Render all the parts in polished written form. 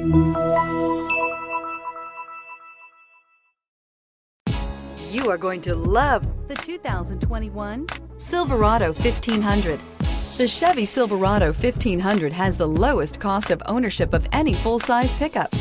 You are going to love the 2021 Silverado 1500. The Chevy Silverado 1500 has the lowest cost of ownership of any full-size pickup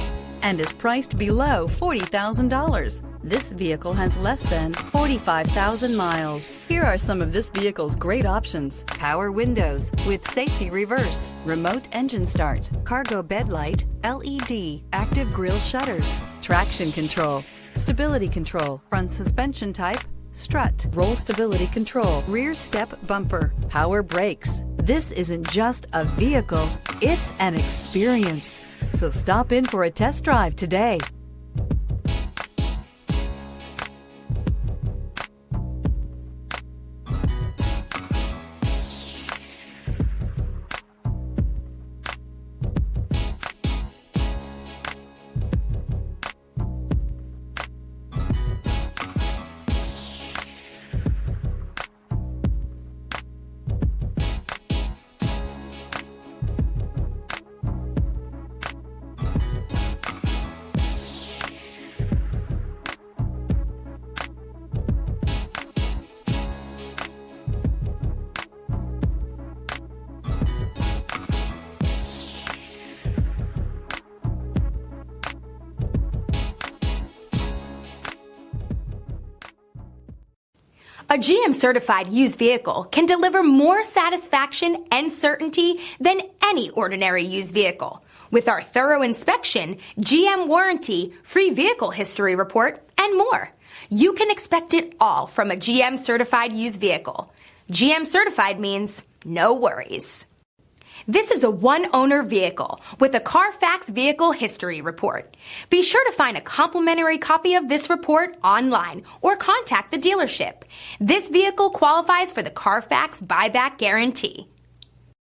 and is priced below $40,000. This vehicle has less than 45,000 miles. Here are some of this vehicle's great options: power windows with safety reverse, remote engine start, cargo bed light, LED, active grille shutters, traction control, stability control, front suspension type, strut, roll stability control, rear step bumper, power brakes. This isn't just a vehicle, it's an experience. So stop in for a test drive today. A GM-certified used vehicle can deliver more satisfaction and certainty than any ordinary used vehicle. With our thorough inspection, GM warranty, free vehicle history report, and more. You can expect it all from a GM-certified used vehicle. GM-certified means no worries. This is a one-owner vehicle with a Carfax Vehicle History Report. Be sure to find a complimentary copy of this report online or contact the dealership. This vehicle qualifies for the Carfax Buyback Guarantee.